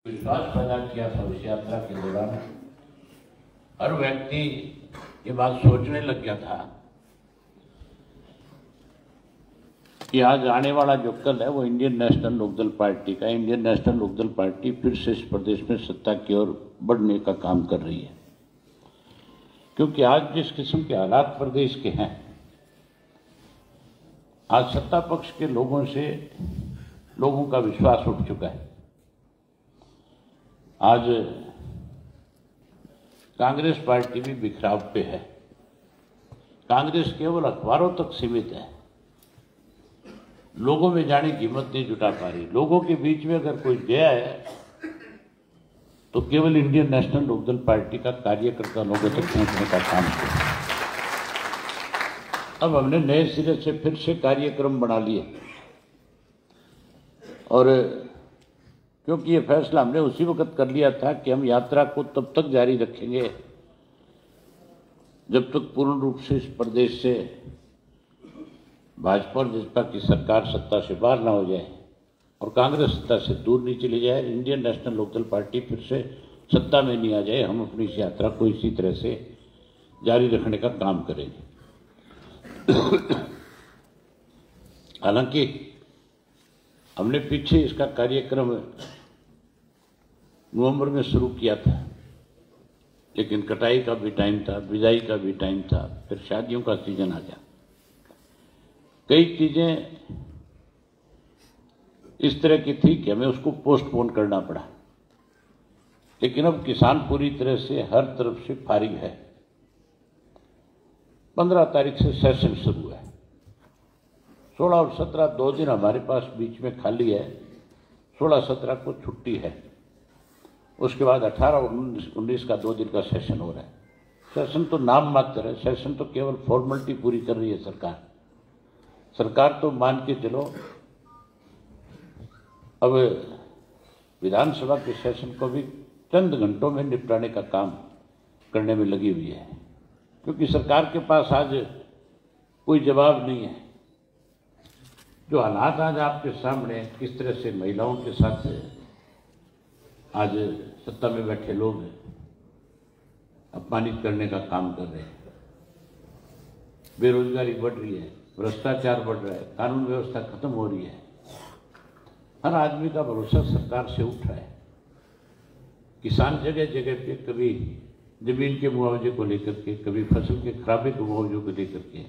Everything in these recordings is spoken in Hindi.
विश्वास पैदा किया भविष्य यात्रा के दौरान हर व्यक्ति ये बात सोचने लग गया था कि आज आने वाला जो कल है वो इंडियन नेशनल लोकदल पार्टी का। इंडियन नेशनल लोकदल पार्टी फिर से इस प्रदेश में सत्ता की ओर बढ़ने का काम कर रही है, क्योंकि आज जिस किस्म के हालात प्रदेश के हैं, आज सत्ता पक्ष के लोगों से लोगों का विश्वास उठ चुका है। आज कांग्रेस पार्टी भी बिखराव पे है। कांग्रेस केवल अखबारों तक सीमित है, लोगों में जाने की हिम्मत नहीं जुटा पा रही। लोगों के बीच में अगर कोई गया है तो केवल इंडियन नेशनल लोकदल पार्टी का कार्यकर्ता लोगों तक पहुंचने का काम किया। अब हमने नए सिरे से फिर से कार्यक्रम बना लिए, और क्योंकि ये फैसला हमने उसी वक्त कर लिया था कि हम यात्रा को तब तक जारी रखेंगे जब तक पूर्ण रूप से इस प्रदेश से भाजपा और जसपा की सरकार सत्ता से बाहर ना हो जाए और कांग्रेस सत्ता से दूर नहीं चली जाए, इंडियन नेशनल लोकदल पार्टी फिर से सत्ता में नहीं आ जाए। हम अपनी इस यात्रा को इसी तरह से जारी रखने का काम करेंगे। हालांकि हमने पीछे इसका कार्यक्रम नवंबर में शुरू किया था, लेकिन कटाई का भी टाइम था, बिजाई का भी टाइम था, फिर शादियों का सीजन आ गया। कई चीजें इस तरह की थी कि हमें उसको पोस्टपोन करना पड़ा, लेकिन अब किसान पूरी तरह से हर तरफ से फारिग है। 15 तारीख से सेशन शुरू है। 16 और 17 2 दिन हमारे पास बीच में खाली है। 16-17 को छुट्टी है। उसके बाद 18 और 19 का 2 दिन का सेशन हो रहा है। सेशन तो नाम मात्र है, सेशन तो केवल फॉर्मेलिटी पूरी कर रही है सरकार तो मान के चलो अब विधानसभा के सेशन को भी चंद घंटों में निपटाने का काम करने में लगी हुई है, क्योंकि सरकार के पास आज कोई जवाब नहीं है। जो हालात आज आपके सामने किस तरह से महिलाओं के साथ आज सत्ता में बैठे लोग अपमानित करने का काम कर रहे हैं। बेरोजगारी बढ़ रही है, भ्रष्टाचार बढ़ रहा है, कानून व्यवस्था खत्म हो रही है। हर आदमी का भरोसा सरकार से उठ रहा है। किसान जगह जगह पे कभी जमीन के मुआवजे को लेकर के, कभी फसल के खराबे के मुआवजे को लेकर के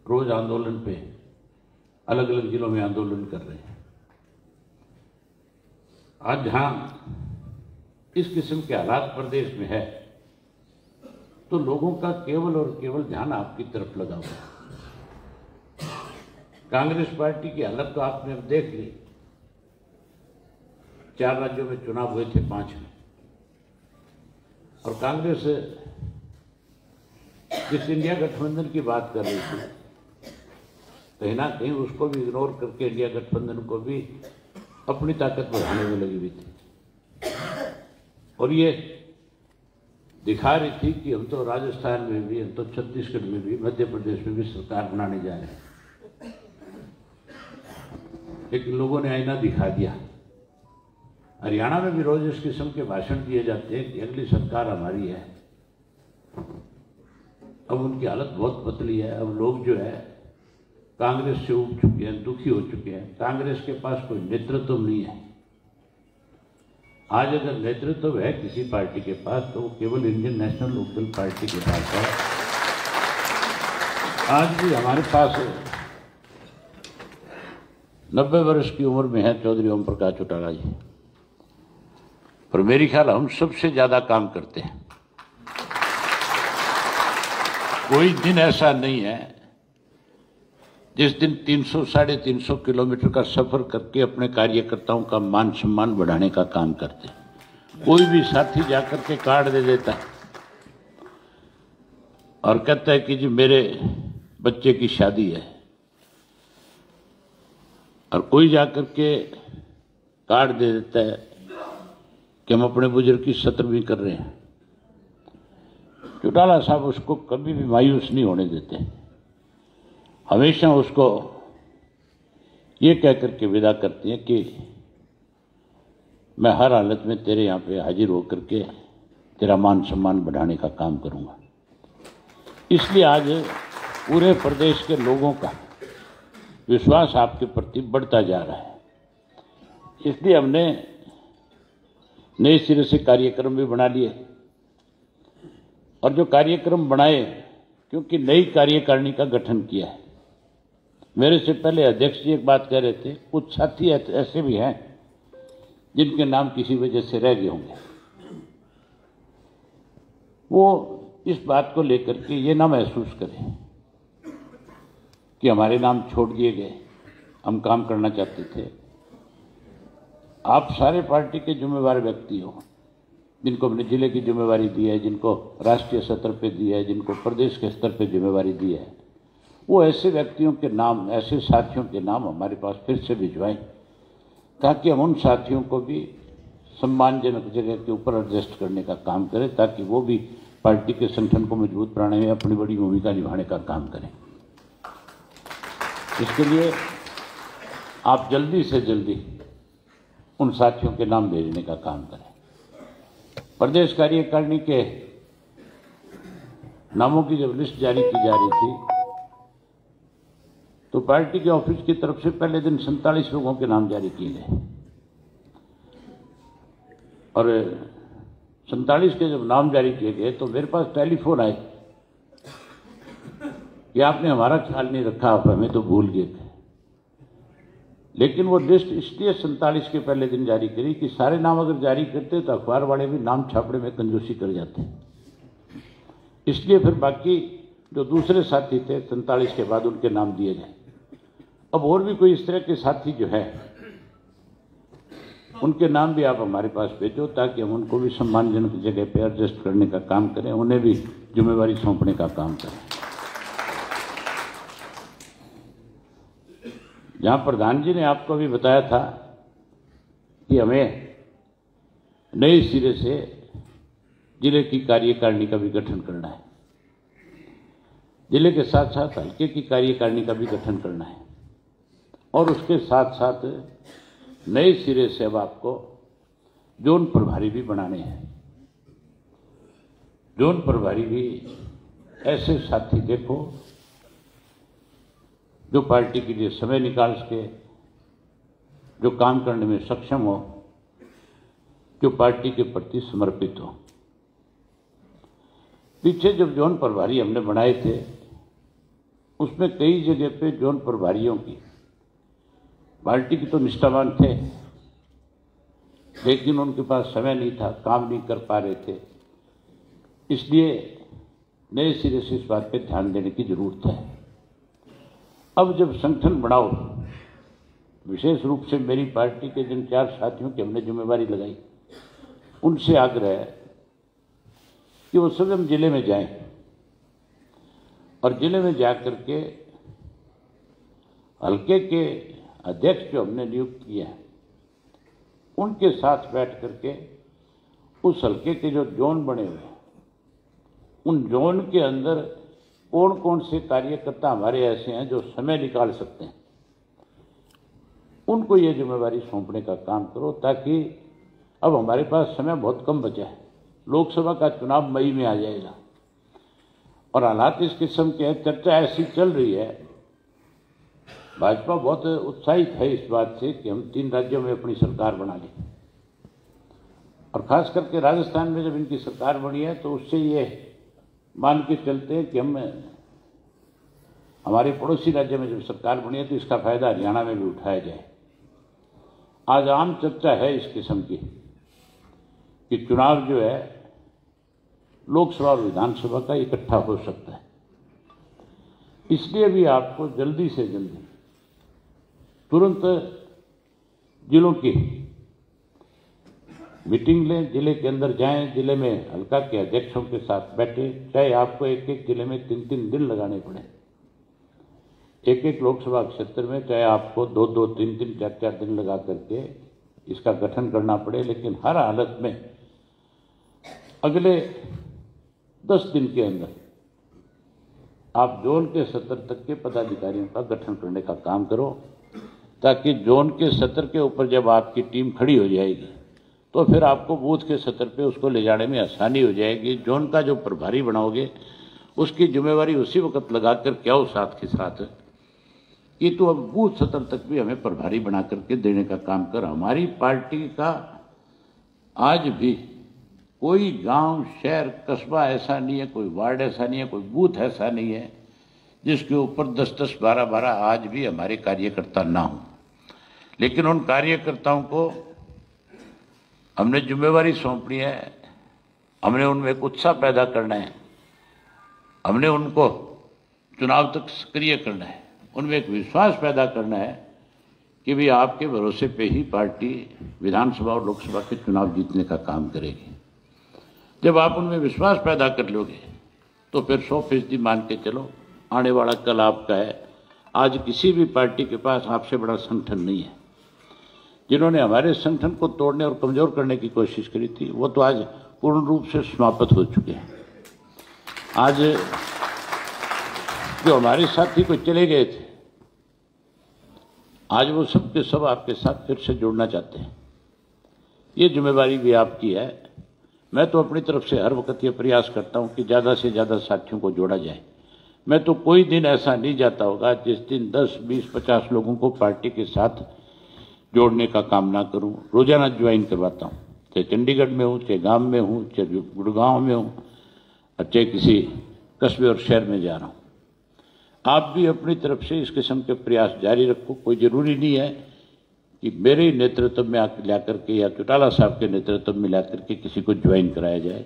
रोज आंदोलन पे अलग अलग जिलों में आंदोलन कर रहे हैं। आज जहां इस किस्म के हालात प्रदेश में है तो लोगों का केवल और केवल ध्यान आपकी तरफ लगा हुआ है। कांग्रेस पार्टी की हालत तो आपने अब देख ली। 4 राज्यों में चुनाव हुए थे, 5 में, और कांग्रेस जिस इंडिया गठबंधन की बात कर रही थी, कहीं ना कहीं उसको भी इग्नोर करके इंडिया गठबंधन को भी अपनी ताकत बढ़ाने में लगी हुई थी, और ये दिखा रही थी कि हम तो राजस्थान में भी, हम तो छत्तीसगढ़ में भी, मध्य प्रदेश में भी सरकार बनाने जा रहे हैं। लेकिन लोगों ने आईना दिखा दिया। हरियाणा में भी रोज इस किस्म के भाषण दिए जाते हैं कि अगली सरकार हमारी है। अब उनकी हालत बहुत पतली है। अब लोग जो है कांग्रेस से उब चुके हैं, दुखी हो चुके हैं। कांग्रेस के पास कोई नेतृत्व नहीं है। आज अगर नेतृत्व है किसी पार्टी के पास तो वो केवल इंडियन नेशनल लोकदल पार्टी के पास है। आज भी हमारे पास 90 वर्ष की उम्र में है चौधरी ओम प्रकाश चौटाला जी, पर मेरी ख्याल हम सबसे ज्यादा काम करते हैं। कोई दिन ऐसा नहीं है जिस दिन 300-350 किलोमीटर का सफर करके अपने कार्यकर्ताओं का मान सम्मान बढ़ाने का काम करते हैं। कोई भी साथी जाकर के कार्ड दे देता है और कहता है कि जी मेरे बच्चे की शादी है, और कोई जाकर के कार्ड दे देता है कि हम अपने बुजुर्ग की 17वीं कर रहे हैं। चौटाला साहब उसको कभी भी मायूस नहीं होने देते, हमेशा उसको ये कह करके विदा करती हैं कि मैं हर हालत में तेरे यहाँ पे हाजिर होकर के तेरा मान सम्मान बढ़ाने का काम करूँगा। इसलिए आज पूरे प्रदेश के लोगों का विश्वास आपके प्रति बढ़ता जा रहा है। इसलिए हमने नए सिरे से कार्यक्रम भी बना लिए, और जो कार्यक्रम बनाए, क्योंकि नई कार्यकारिणी का गठन किया है। मेरे से पहले अध्यक्ष जी एक बात कह रहे थे, कुछ साथी ऐसे भी हैं जिनके नाम किसी वजह से रह गए होंगे। वो इस बात को लेकर के ये ना महसूस करें कि हमारे नाम छोड़ दिए गए, हम काम करना चाहते थे। आप सारे पार्टी के जिम्मेवार व्यक्ति हो, जिनको हमने जिले की जिम्मेवारी दी है, जिनको राष्ट्रीय स्तर पे दी है, जिनको प्रदेश के स्तर पे जिम्मेवारी दी है, वो ऐसे व्यक्तियों के नाम, ऐसे साथियों के नाम हमारे पास फिर से भिजवाएं, ताकि हम उन साथियों को भी सम्मानजनक जगह के ऊपर एडजस्ट करने का काम करें, ताकि वो भी पार्टी के संगठन को मजबूत बनाने में अपनी बड़ी भूमिका निभाने का काम करें। इसके लिए आप जल्दी से जल्दी उन साथियों के नाम भेजने का काम करें। प्रदेश कार्यकारिणी के नामों की जब लिस्ट जारी की जा रही थी, तो पार्टी के ऑफिस की तरफ से पहले दिन 47 लोगों के नाम जारी किए गए, और 47 के जब नाम जारी किए गए तो मेरे पास टेलीफोन आए कि आपने हमारा ख्याल नहीं रखा, आप हमें तो भूल गए थे। लेकिन वो लिस्ट इसलिए 47 के पहले दिन जारी करी कि सारे नाम अगर जारी करते तो अखबार वाले भी नाम छापने में कंजूसी कर जाते। इसलिए फिर बाकी जो दूसरे साथी थे 47 के बाद उनके नाम दिए गए। अब और भी कोई इस तरह के साथी जो है, उनके नाम भी आप हमारे पास भेजो, ताकि हम उनको भी सम्मानजनक जगह पे एडजस्ट करने का काम करें, उन्हें भी जिम्मेवारी सौंपने का काम करें। जहां प्रधान जी ने आपको भी बताया था कि हमें नए सिरे से जिले की कार्यकारिणी का भी गठन करना है, जिले के साथ साथ हल्के की कार्यकारिणी का भी गठन करना है, और उसके साथ साथ नए सिरे से अब आपको जोन प्रभारी भी बनाने हैं। जोन प्रभारी भी ऐसे साथी देखो जो पार्टी के लिए समय निकाल के, जो काम करने में सक्षम हो, जो पार्टी के प्रति समर्पित हो। पीछे जब जोन प्रभारी हमने बनाए थे, उसमें कई जगह पे जोन प्रभारियों की पार्टी की तो निष्ठावान थे, लेकिन उनके पास समय नहीं था, काम नहीं कर पा रहे थे। इसलिए नए सिरे से इस बात पे ध्यान देने की जरूरत है। अब जब संगठन बनाओ, विशेष रूप से मेरी पार्टी के जिन 4 साथियों की हमने जिम्मेवारी लगाई, उनसे आग्रह है कि वो स्वयं जिले में जाएं, और जिले में जाकर के हल्के के अध्यक्ष जो हमने नियुक्त किया है, उनके साथ बैठ करके उस हल्के के जो जोन बने हुए हैं, उन जोन के अंदर कौन कौन से कार्यकर्ता हमारे ऐसे हैं जो समय निकाल सकते हैं, उनको ये जिम्मेवारी सौंपने का काम करो, ताकि अब हमारे पास समय बहुत कम बचा है। लोकसभा का चुनाव मई में आ जाएगा, और हालात इस किस्म के हैं, चर्चा ऐसी चल रही है। भाजपा बहुत उत्साहित है इस बात से कि हम 3 राज्यों में अपनी सरकार बना लें, और खास करके राजस्थान में जब इनकी सरकार बनी है तो उससे ये मान के चलते हैं कि हम हमारे पड़ोसी राज्य में जब सरकार बनी है तो इसका फायदा हरियाणा में भी उठाया जाए। आज आम चर्चा है इस किस्म की कि चुनाव जो है लोकसभा और विधानसभा का इकट्ठा हो सकता है। इसलिए भी आपको जल्दी से जल्दी तुरंत जिलों की मीटिंग लें, जिले के अंदर जाएं, जिले में हल्का के अध्यक्षों के साथ बैठे, चाहे आपको एक एक जिले में 3-3 दिन लगाने पड़े, एक एक लोकसभा क्षेत्र में चाहे आपको 2-2, 3-3, 4-4 दिन लगा करके इसका गठन करना पड़े, लेकिन हर हालत में अगले 10 दिन के अंदर आप जोन के स्तर तक के पदाधिकारियों का गठन करने का काम करो, ताकि जोन के स्तर के ऊपर जब आपकी टीम खड़ी हो जाएगी तो फिर आपको बूथ के स्तर पे उसको ले जाने में आसानी हो जाएगी। जोन का जो प्रभारी बनाओगे उसकी जिम्मेवारी उसी वक्त लगा कर क्या हो साथ के साथ कि तो अब बूथ स्तर तक भी हमें प्रभारी बना करके देने का काम कर। हमारी पार्टी का आज भी कोई गांव, शहर, कस्बा ऐसा नहीं है, कोई वार्ड ऐसा नहीं है, कोई बूथ ऐसा नहीं है जिसके ऊपर 10-10, 12-12 आज भी हमारे कार्यकर्ता ना हो। लेकिन उन कार्यकर्ताओं को हमने जिम्मेवारी सौंपनी है, हमने उनमें एक उत्साह पैदा करना है, हमने उनको चुनाव तक सक्रिय करना है, उनमें एक विश्वास पैदा करना है कि भी आपके भरोसे पे ही पार्टी विधानसभा और लोकसभा के चुनाव जीतने का काम करेगी। जब आप उनमें विश्वास पैदा कर लोगे तो फिर 100% मान के चलो आने वाला कल आपका है। आज किसी भी पार्टी के पास आपसे बड़ा संगठन नहीं है। जिन्होंने हमारे संगठन को तोड़ने और कमजोर करने की कोशिश करी थी वो तो आज पूर्ण रूप से समाप्त हो चुके हैं। आज जो हमारे साथी को चले गए थे, आज वो सब के सब आपके साथ फिर से जोड़ना चाहते हैं। ये जिम्मेवारी भी आपकी है। मैं तो अपनी तरफ से हर वक्त ये प्रयास करता हूं कि ज़्यादा से ज़्यादा साथियों को जोड़ा जाए। मैं तो कोई दिन ऐसा नहीं जाता होगा जिस दिन 10, 20, 50 लोगों को पार्टी के साथ जोड़ने का काम ना करूं। रोजाना ज्वाइन करवाता हूं, चाहे चंडीगढ़ में हूं, चाहे गांव में हूं, चाहे गुड़गांव में हूं, चाहे किसी कस्बे और शहर में जा रहा हूं। आप भी अपनी तरफ से इस किस्म के प्रयास जारी रखो। कोई जरूरी नहीं है कि मेरे नेतृत्व में ला करके या चौटाला साहब के नेतृत्व में ला करके किसी को ज्वाइन कराया जाए।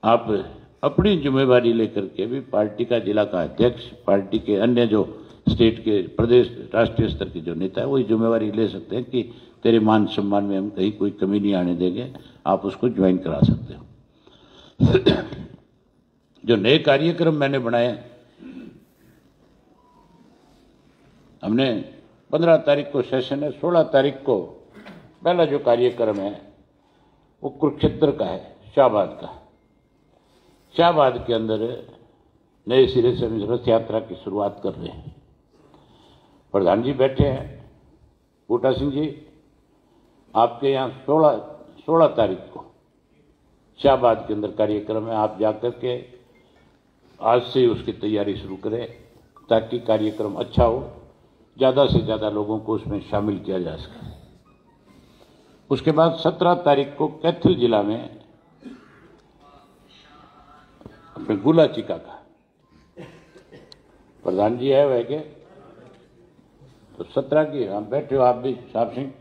आप अपनी जिम्मेवारी लेकर के भी पार्टी का जिला का अध्यक्ष, पार्टी के अन्य जो स्टेट के, प्रदेश, राष्ट्रीय स्तर के जो नेता है वही जिम्मेवारी ले सकते हैं कि तेरे मान सम्मान में हम कहीं कोई कमी नहीं आने देंगे, आप उसको ज्वाइन करा सकते हो। जो नए कार्यक्रम मैंने बनाए, हमने 15 तारीख को सेशन है, 16 तारीख को पहला जो कार्यक्रम है वो कुरुक्षेत्र का है, शाहबाद का। शाहबाद के अंदर नए सिरे से हम रथ यात्रा की शुरुआत कर रहे हैं। प्रधान जी बैठे हैं, बूटा सिंह जी, आपके यहाँ 16 तारीख को शाहबाद के अंदर कार्यक्रम है। आप जाकर के आज से उसकी तैयारी शुरू करें ताकि कार्यक्रम अच्छा हो, ज़्यादा से ज़्यादा लोगों को उसमें शामिल किया जा सके। उसके बाद 17 तारीख को कैथल जिला में अपने गुला चिका का प्रधान जी है वह के, तो 17 की आप बैठे हो, आप भी साहब सिंह,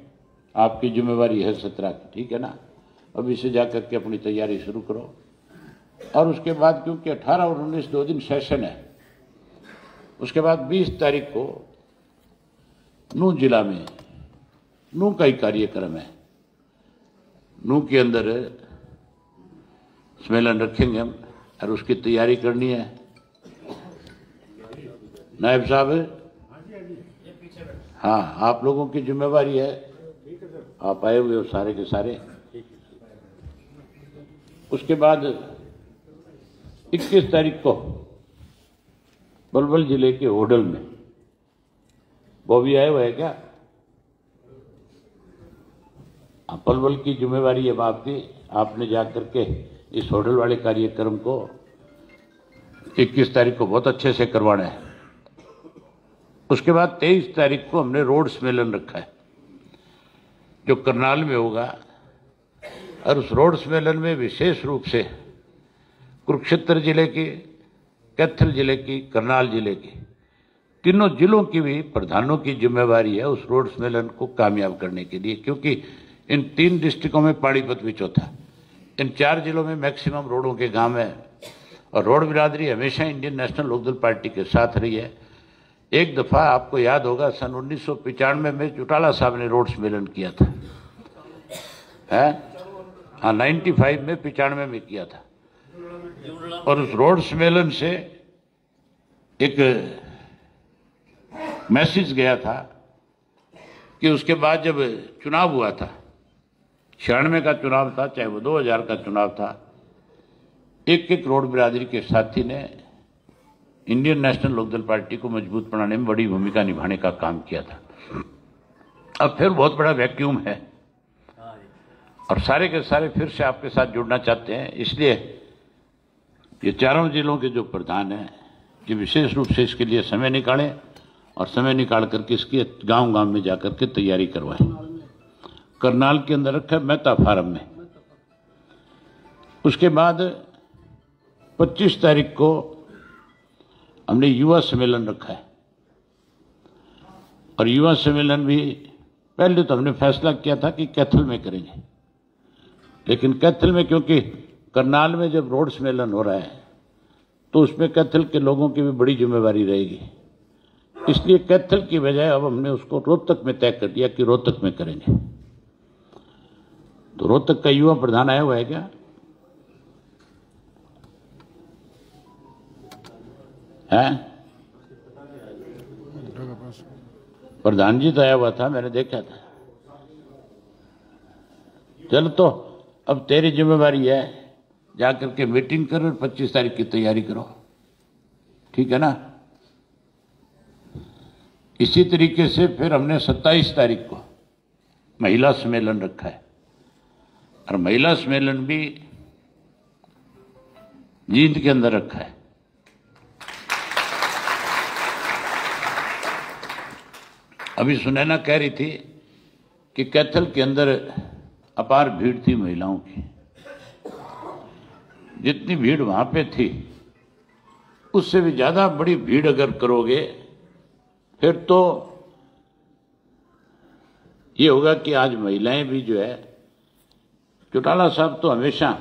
आपकी जिम्मेवारी है 17 की, ठीक है ना। अभी से जाकर के अपनी तैयारी शुरू करो। और उसके बाद क्योंकि 18 और 19 2 दिन सेशन है, उसके बाद 20 तारीख को नूह जिला में नूह का ही कार्यक्रम है। नूह के अंदर सम्मेलन रखेंगे हम और उसकी तैयारी करनी है। नायब साहब, हाँ, आप लोगों की जिम्मेवारी है, आप आए हुए हो सारे के सारे। उसके बाद 21 तारीख को पलवल जिले के होडल में, वो भी आए हुए है क्या? पलवल की जिम्मेवारी है आपकी, आपने जाकर के इस होटल वाले कार्यक्रम को 21 तारीख को बहुत अच्छे से करवाना है। उसके बाद 23 तारीख को हमने रोड सम्मेलन रखा है जो करनाल में होगा, और उस रोड सम्मेलन में विशेष रूप से कुरुक्षेत्र जिले की, कैथल जिले की, करनाल जिले की, तीनों जिलों की भी प्रधानों की जिम्मेवारी है उस रोड सम्मेलन को कामयाब करने के लिए, क्योंकि इन 3 डिस्ट्रिक्टों में पानीपत भी चौथा, इन 4 जिलों में मैक्सिमम रोडों के गांव है। और रोड बिरादरी हमेशा इंडियन नेशनल लोकदल पार्टी के साथ रही है। एक दफ़ा आपको याद होगा सन 1995 में चौटाला साहब ने रोड सम्मेलन किया था, है हाँ, 95 में, 95 में किया था। और उस रोड सम्मेलन से एक मैसेज गया था कि उसके बाद जब चुनाव हुआ था, 96 का चुनाव था, चाहे वो 2000 का चुनाव था, एक रोड बिरादरी के साथी ने इंडियन नेशनल लोकदल पार्टी को मजबूत बनाने में बड़ी भूमिका निभाने का काम किया था। अब फिर बहुत बड़ा वैक्यूम है और सारे के सारे फिर से आपके साथ जुड़ना चाहते हैं। इसलिए ये चारों जिलों के जो प्रधान हैं कि विशेष रूप से इसके लिए समय निकालें और समय निकाल करके इसकी गांव-गांव में जाकर के तैयारी करवाएं। करनाल के अंदर रखा है, मेहता फार्म में। उसके बाद 25 तारीख को हमने युवा सम्मेलन रखा है और युवा सम्मेलन भी पहले तो हमने फैसला किया था कि कैथल में करेंगे, लेकिन कैथल में क्योंकि करनाल में जब रोड सम्मेलन हो रहा है तो उसमें कैथल के लोगों की भी बड़ी जिम्मेवारी रहेगी, इसलिए कैथल की बजाय अब हमने उसको रोहतक में तय कर दिया कि रोहतक में करेंगे। तो रोहतक का युवा प्रधान आया हुआ है क्या? है प्रधान जी तो आया हुआ था, मैंने देखा था। चल तो अब तेरी जिम्मेवारी है, जाकर के मीटिंग करो और 25 तारीख की तैयारी करो, ठीक है ना। इसी तरीके से फिर हमने 27 तारीख को महिला सम्मेलन रखा है और महिला सम्मेलन भी जींद के अंदर रखा है। अभी सुनैना कह रही थी कि कैथल के अंदर अपार भीड़ थी महिलाओं की। जितनी भीड़ वहां पे थी उससे भी ज्यादा बड़ी भीड़ अगर करोगे फिर तो ये होगा कि आज महिलाएं भी जो है, चौटाला साहब तो हमेशा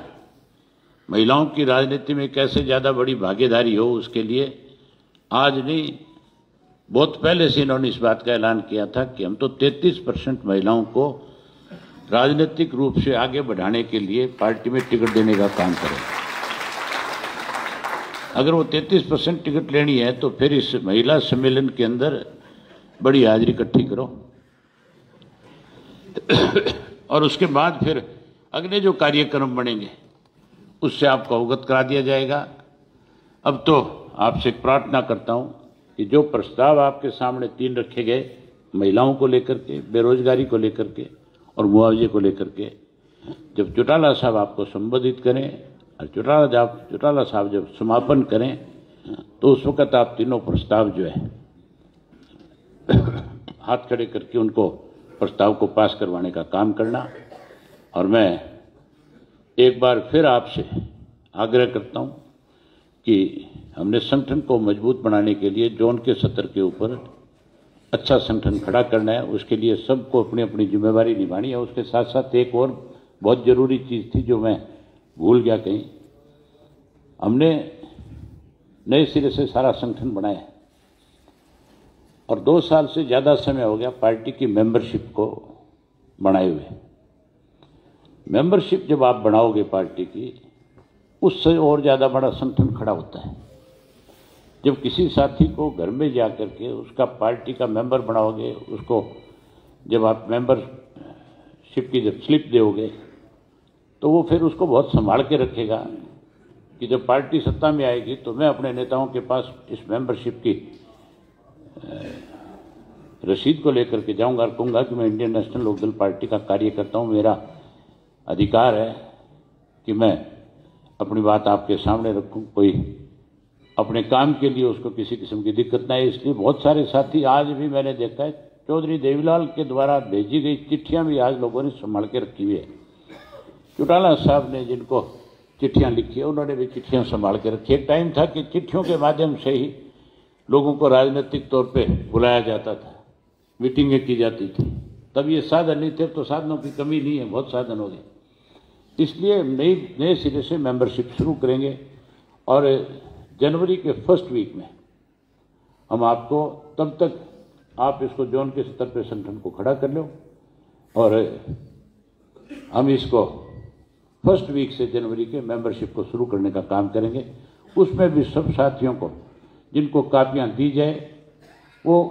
महिलाओं की राजनीति में कैसे ज्यादा बड़ी भागीदारी हो उसके लिए आज नहीं, बहुत पहले से इन्होंने इस बात का ऐलान किया था कि हम तो 33% महिलाओं को राजनीतिक रूप से आगे बढ़ाने के लिए पार्टी में टिकट देने का काम करेंगे। अगर वो 33% टिकट लेनी है तो फिर इस महिला सम्मेलन के अंदर बड़ी हाजिरी इकट्ठी करो और उसके बाद फिर अगले जो कार्यक्रम बनेंगे उससे आपको अवगत करा दिया जाएगा। अब तो आपसे प्रार्थना करता हूं कि जो प्रस्ताव आपके सामने 3 रखे गए, महिलाओं को लेकर के, बेरोजगारी को लेकर के और मुआवजे को लेकर के, जब चौटाला साहब आपको संबोधित करें और चौटाला साहब जब समापन करें तो उस वक्त आप तीनों प्रस्ताव जो है हाथ खड़े करके उनको प्रस्ताव को पास करवाने का काम करना। और मैं एक बार फिर आपसे आग्रह करता हूं कि हमने संगठन को मजबूत बनाने के लिए जोन के सत्र के ऊपर अच्छा संगठन खड़ा करना है, उसके लिए सबको अपनी अपनी जिम्मेवारी निभानी है। उसके साथ साथ एक और बहुत जरूरी चीज थी जो मैं भूल गया कहीं, हमने नए सिरे से सारा संगठन बनाया और 2 साल से ज्यादा समय हो गया पार्टी की मेंबरशिप को बनाए हुए। मेंबरशिप जब आप बनाओगे पार्टी की, उससे और ज्यादा बड़ा संगठन खड़ा होता है। जब किसी साथी को घर में जाकर के उसका पार्टी का मेंबर बनाओगे, उसको जब आप मेंबरशिप की जब स्लिप दोगे तो वो फिर उसको बहुत संभाल के रखेगा कि जब पार्टी सत्ता में आएगी तो मैं अपने नेताओं के पास इस मेंबरशिप की रसीद को लेकर के जाऊंगा और कहूंगा कि मैं इंडियन नेशनल लोकदल पार्टी का कार्य करता हूं, मेरा अधिकार है कि मैं अपनी बात आपके सामने रखूं, कोई अपने काम के लिए उसको किसी किस्म की दिक्कत ना है। इसलिए बहुत सारे साथी आज भी मैंने देखा है चौधरी देवीलाल के द्वारा भेजी गई चिट्ठियां भी आज लोगों ने संभाल के रखी हुई है। चौटाला साहब ने जिनको चिट्ठियां लिखी है उन्होंने भी चिट्ठियां संभाल के रखी। एक टाइम था कि चिट्ठियों के माध्यम से ही लोगों को राजनीतिक तौर पे बुलाया जाता था, मीटिंगें की जाती थी। तब ये साधन नहीं थे, तो साधनों की कमी नहीं है, बहुत साधन हो गए। इसलिए नए सिरे से मेंबरशिप शुरू करेंगे और जनवरी के फर्स्ट वीक में हम आपको, तब तक आप इसको जोन के स्तर पर संगठन को खड़ा कर लो और हम इसको फर्स्ट वीक से जनवरी के मेंबरशिप को शुरू करने का काम करेंगे। उसमें भी सब साथियों को जिनको कापियां दी जाए वो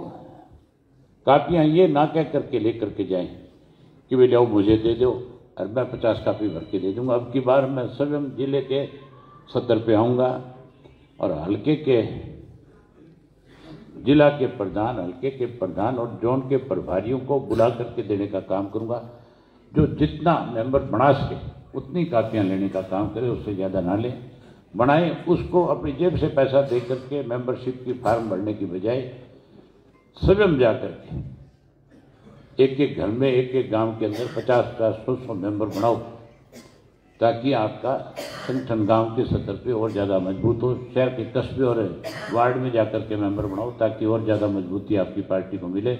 कापियां ये ना कह करके लेकर के जाएं कि वे जाओ मुझे दे दो और मैं 50 कापी भर के दे दूंगा। अब की बार मैं स्वयं जिले के सत्र पे आऊँगा और हल्के के जिला के प्रधान, हल्के के प्रधान और जोन के प्रभारियों को बुला करके देने का काम करूंगा। जो जितना मेंबर बना सके उतनी कापियां लेने का काम करें, उससे ज़्यादा ना लें। बनाए उसको अपनी जेब से पैसा दे करके मेंबरशिप की फार्म भरने की बजाय स्वयं जा करके एक एक घर में, एक एक गांव के अंदर 50-50, 100-100 मेंबर बनाओ, ताकि आपका संगठन गांव के स्तर पे और ज़्यादा मजबूत हो। शहर के कस्बे और वार्ड में जाकर के मेंबर बनाओ, ताकि और ज़्यादा मजबूती आपकी पार्टी को मिले।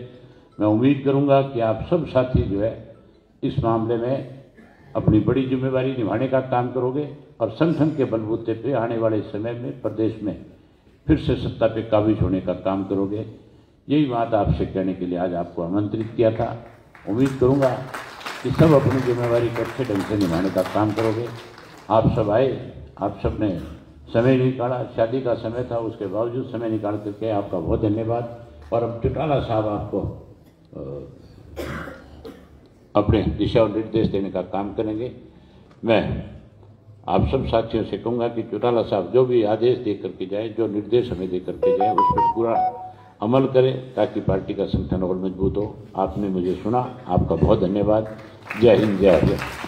मैं उम्मीद करूंगा कि आप सब साथी जो है इस मामले में अपनी बड़ी जिम्मेवारी निभाने का काम करोगे और संगठन के बलबूते पे आने वाले समय में प्रदेश में फिर से सत्ता पे काबिज होने का काम करोगे। यही बात आपसे कहने के लिए आज आपको आमंत्रित किया था। उम्मीद करूंगा कि सब अपनी जिम्मेवारी को अच्छे ढंग से निभाने का काम करोगे। आप सब आए, आप सब ने समय निकाला, शादी का समय था, उसके बावजूद समय निकाल करके आपका बहुत धन्यवाद। और अब चौटाला साहब आपको अपने दिशा और निर्देश देने का काम करेंगे। मैं आप सब साथियों से कहूँगा कि चौटाला साहब जो भी आदेश दे करके जाए, जो निर्देश हमें दे करके जाए, उस पर पूरा अमल करें, ताकि पार्टी का संगठन और मजबूत हो। आपने मुझे सुना, आपका बहुत धन्यवाद। जय हिंद, जय हरियाणा।